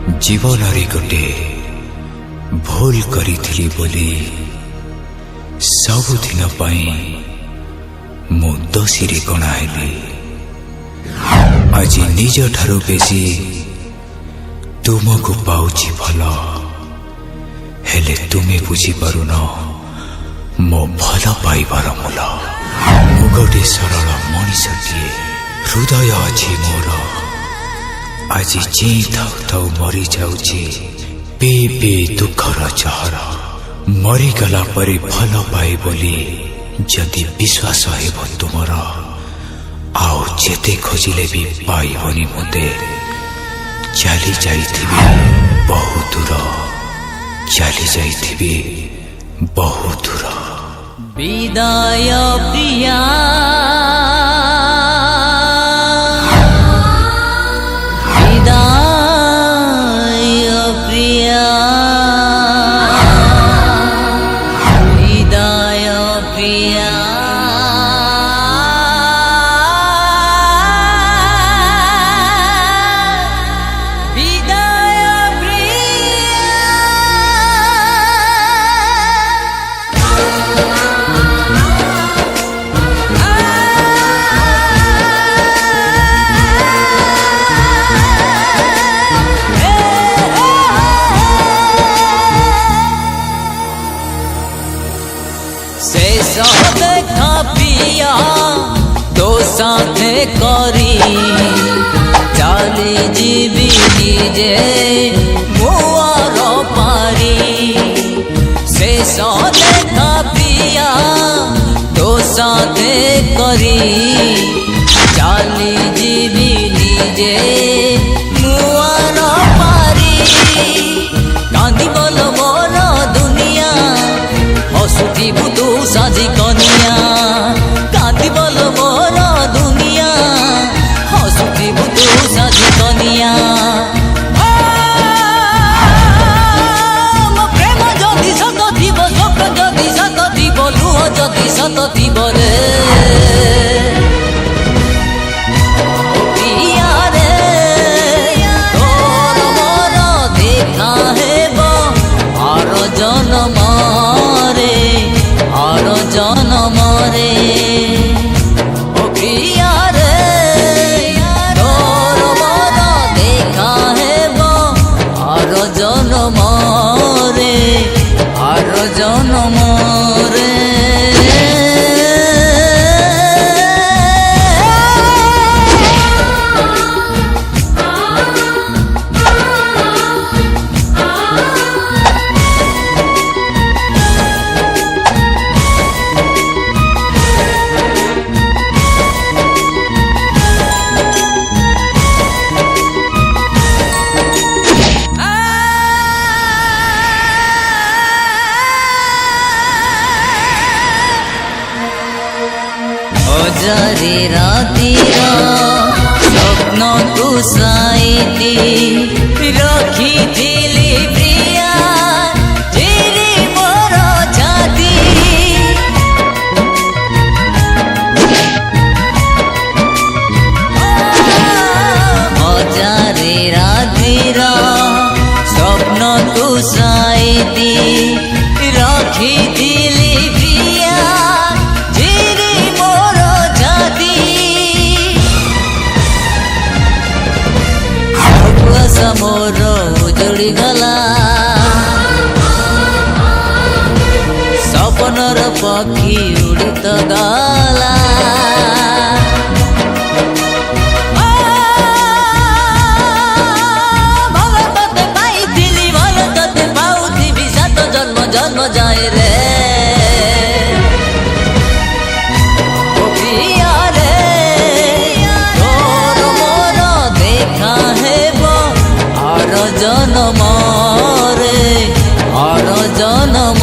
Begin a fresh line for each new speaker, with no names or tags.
जीवन गोटे भूल करी बोली सबुदिन मु दोषी गणाइली। आज निज ठारू बेसी तुमको पाउछि भल, हेले तुमे बुझी पारुन मो भल पाइबार मूल। मु गोटे सरल मनिषटिए, हृदय अछि मोर। आज जी थाउ थाउ मरी जाउछि पी पी दुखर जहर। मरीगला परि भल पाए बोली जदि विश्वास हेब तुमर, आउ जेते खोजिले भी पाइबनी मते। चली जाइथिबी बहु दूर, चली जाइथिबी बहु दूर।
विदाय प्रिया देखा पिया तो साथे करी चली जीवी निजे मुआर पारी। शेष देखा पिया तो साथे करी चली जीवी निजे मुआर पारी। कांदी बोल मोर दुनिया हसुथिबु तू साजी कनिया। कांदी बोल मोर दुनिया हसुथिबु तू साजी कनिया। मो प्रेम जदि सत थिब, स्वप्न जदि सत थिब, लुह जदि सत थिब रे प्रिया रे, तोर मोर देखा हेब आर जन्म रे, आर जन्म रे। ओ प्रिया रे, तोर मोर देखा हेब आर जन्म रे, आर जन्म रे। हजारे रातिर स्वप्न तू साइती रखिथिली प्रिया चिरी मोर छाती। हजारे रातिर स्वप्न तू साइती रखिथिली प्रिया मोर उजड़ी गला। सपनर पक्षी उड़ी तो गला। भल तते पाइथिली, भल तते पाउथिबी, सात जन्म जन्म जाए रे प्रिया रे। तोर मोर देखा हेब आर जन्म रे, आर जन्म